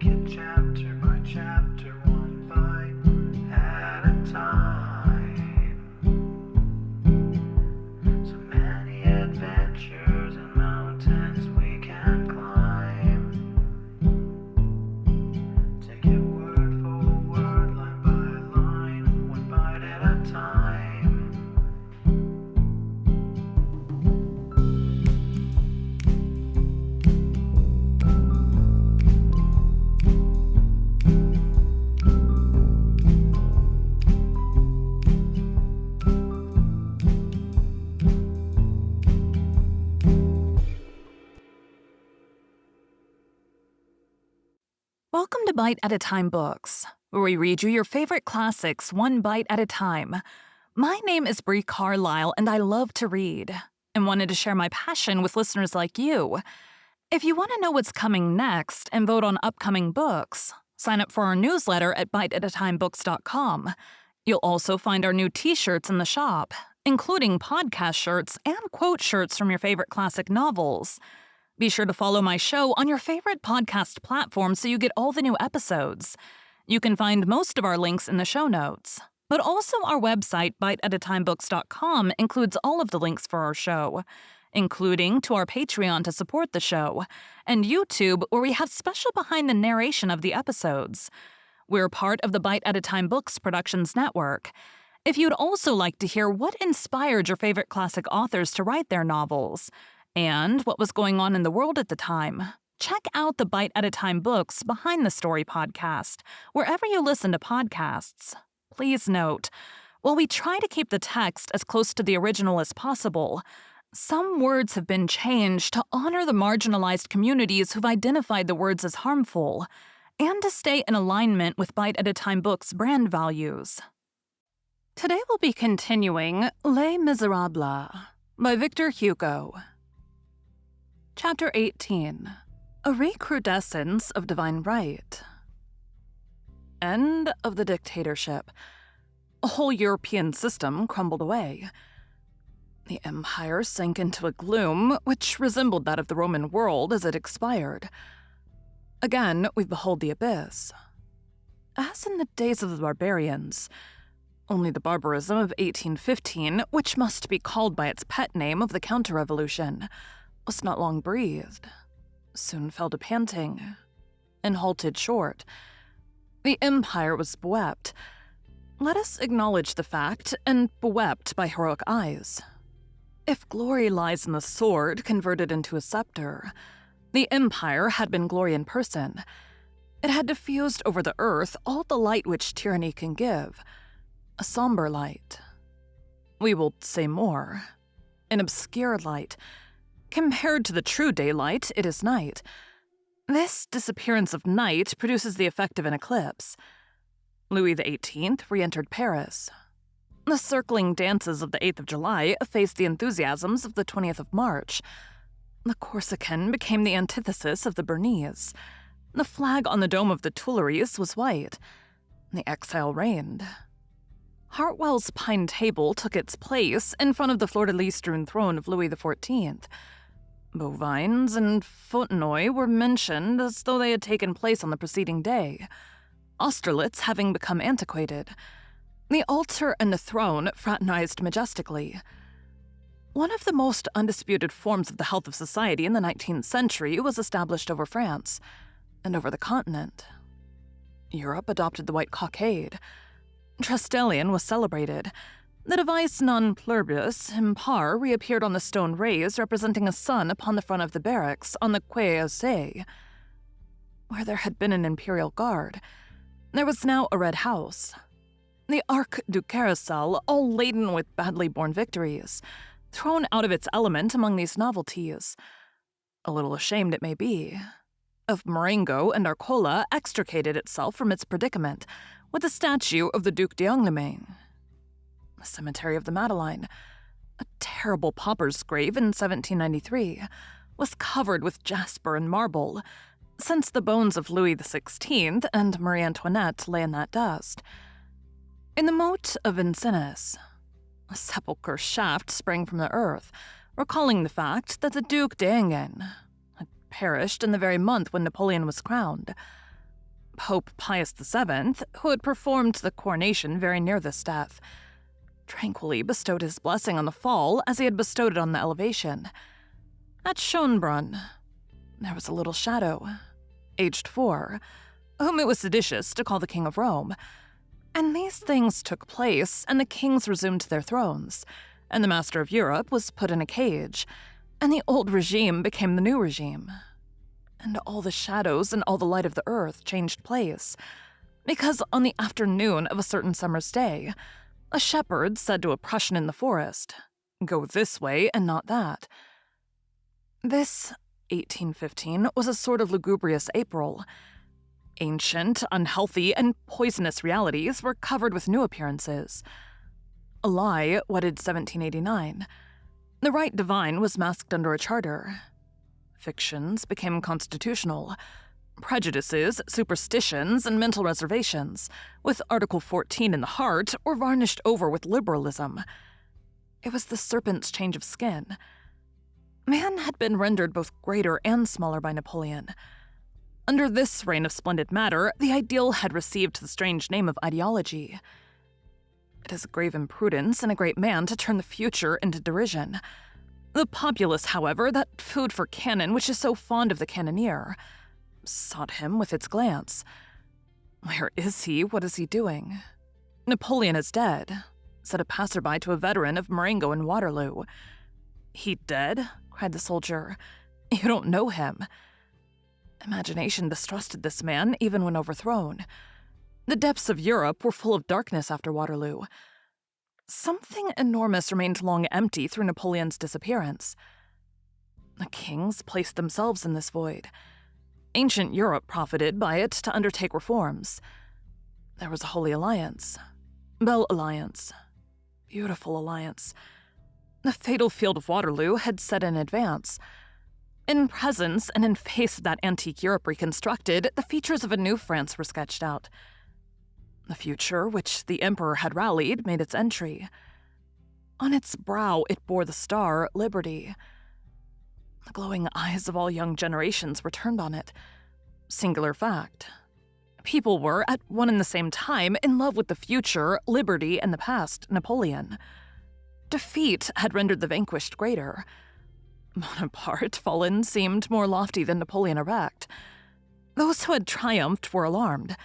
it chapter by chapter, one bite at a time. So many adventures and mountains we can climb. Take it word for word, line by line, one bite at a time. Welcome to Bite at a Time Books, where we read you your favorite classics one bite at a time. My name is Bree Carlile, and I love to read, and wanted to share my passion with listeners like you. If you want to know what's coming next and vote on upcoming books, sign up for our newsletter at biteatatimebooks.com. You'll also find our new t-shirts in the shop, including podcast shirts and quote shirts from your favorite classic novels. Be sure to follow my show on your favorite podcast platform so you get all the new episodes. You can find most of our links in the show notes, but also our website, biteatatimebooks.com, includes all of the links for our show, including to our Patreon to support the show, and YouTube, where we have special behind the narration of the episodes. We're part of the Bite at a Time Books Productions Network. If you'd also like to hear what inspired your favorite classic authors to write their novels, and what was going on in the world at the time, check out the Bite at a Time Books Behind the Story podcast, wherever you listen to podcasts. Please note, while we try to keep the text as close to the original as possible, some words have been changed to honor the marginalized communities who've identified the words as harmful, and to stay in alignment with Bite at a Time Books' brand values. Today we'll be continuing Les Miserables by Victor Hugo. Chapter 18. A Recrudescence of Divine Right. End of the dictatorship. A whole European system crumbled away. The empire sank into a gloom which resembled that of the Roman world as it expired. Again, we behold the abyss. As in the days of the barbarians, only the barbarism of 1815, which must be called by its pet name of the counter-revolution, was not long breathed, soon fell to panting, and halted short. The empire was bewept. Let us acknowledge the fact, and bewept by heroic eyes. If glory lies in the sword converted into a scepter, the empire had been glory in person. It had diffused over the earth all the light which tyranny can give, a somber light. We will say more, an obscure light. Compared to the true daylight, it is night. This disappearance of night produces the effect of an eclipse. Louis XVIII re-entered Paris. The circling dances of the 8th of July effaced the enthusiasms of the 20th of March. The Corsican became the antithesis of the Bernese. The flag on the dome of the Tuileries was white. The exile reigned. Hartwell's pine table took its place in front of the fleur-de-lis-strewn throne of Louis XIV. Bovines and Fontenoy were mentioned as though they had taken place on the preceding day, Austerlitz having become antiquated. The altar and the throne fraternized majestically. One of the most undisputed forms of the health of society in the 19th century was established over France and over the continent. Europe adopted the white cockade. Trestalion was celebrated. The device non pluribus impar reappeared on the stone rays representing a sun upon the front of the barracks on the Quai Ossé. Where there had been an imperial guard, there was now a red house. The Arc du Carrousel, all laden with badly born victories, thrown out of its element among these novelties. A little ashamed, it may be, of Marengo and Arcola extricated itself from its predicament with the statue of the Duc d'Angoulême. The cemetery of the Madeleine, a terrible pauper's grave in 1793, was covered with jasper and marble, since the bones of Louis XVI and Marie Antoinette lay in that dust. In the moat of Vincennes, a sepulchre shaft sprang from the earth, recalling the fact that the Duc d'Enghien had perished in the very month when Napoleon was crowned. Pope Pius VII, who had performed the coronation very near this death, tranquilly bestowed his blessing on the fall as he had bestowed it on the elevation. At Schönbrunn, there was a little shadow, aged 4, whom it was seditious to call the King of Rome. And these things took place, and the kings resumed their thrones, and the master of Europe was put in a cage, and the old regime became the new regime. And all the shadows and all the light of the earth changed place, because on the afternoon of a certain summer's day, a shepherd said to a Prussian in the forest, "Go this way and not that." This 1815 was a sort of lugubrious April. Ancient, unhealthy, and poisonous realities were covered with new appearances. A lie wedded 1789. The right divine was masked under a charter. Fictions became constitutional. Prejudices, superstitions, and mental reservations, with Article 14 in the heart, were varnished over with liberalism. It was the serpent's change of skin. Man had been rendered both greater and smaller by Napoleon. Under this reign of splendid matter, the ideal had received the strange name of ideology. It is a grave imprudence in a great man to turn the future into derision. The populace, however, that food for cannon which is so fond of the cannoneer, sought him with its glance. "Where is he? What is he doing?" "Napoleon is dead," said a passerby to a veteran of Marengo and Waterloo. "He dead?" cried the soldier. "You don't know him." Imagination distrusted this man even when overthrown. The depths of Europe were full of darkness after Waterloo. Something enormous remained long empty through Napoleon's disappearance. The kings placed themselves in this void. Ancient Europe profited by it to undertake reforms. There was a holy alliance. Belle Alliance. Beautiful alliance. The fatal field of Waterloo had set in advance. In presence and in face of that antique Europe reconstructed, the features of a new France were sketched out. The future, which the Emperor had rallied, made its entry. On its brow it bore the star, Liberty. The glowing eyes of all young generations were turned on it. Singular fact. People were, at one and the same time, in love with the future, liberty, and the past, Napoleon. Defeat had rendered the vanquished greater. Bonaparte, fallen, seemed more lofty than Napoleon erect. Those who had triumphed were alarmed.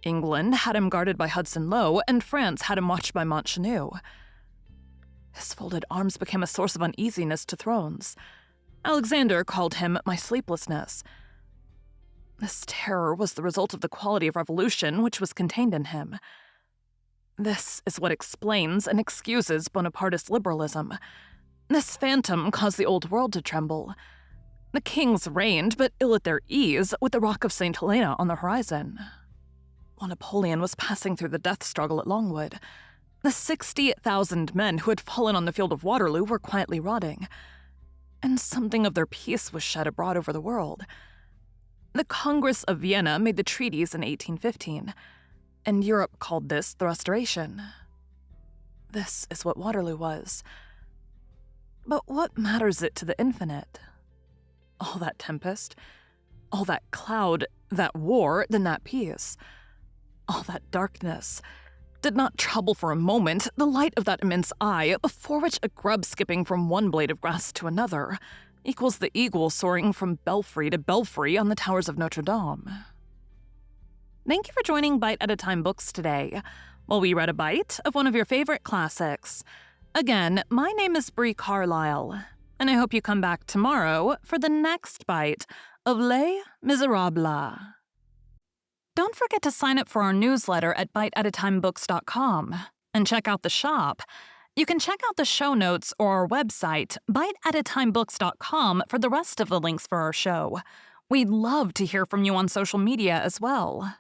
England had him guarded by Hudson Lowe, and France had him watched by Montchenu. His folded arms became a source of uneasiness to thrones. Alexander called him my sleeplessness. This terror was the result of the quality of revolution which was contained in him. This is what explains and excuses Bonapartist liberalism. This phantom caused the old world to tremble. The kings reigned, but ill at their ease, with the rock of St. Helena on the horizon. While Napoleon was passing through the death struggle at Longwood, the 60,000 men who had fallen on the field of Waterloo were quietly rotting, and something of their peace was shed abroad over the world. The Congress of Vienna made the treaties in 1815, and Europe called this the Restoration. This is what Waterloo was. But what matters it to the infinite? All that tempest, all that cloud, that war, then that peace, all that darkness did not trouble for a moment the light of that immense eye before which a grub skipping from one blade of grass to another equals the eagle soaring from belfry to belfry on the towers of Notre Dame. Thank you for joining Bite at a Time Books today, while we read a bite of one of your favorite classics. Again, my name is Bree Carlile, and I hope you come back tomorrow for the next bite of Les Miserables. Don't forget to sign up for our newsletter at biteatatimebooks.com and check out the shop. You can check out the show notes or our website, biteatatimebooks.com, for the rest of the links for our show. We'd love to hear from you on social media as well.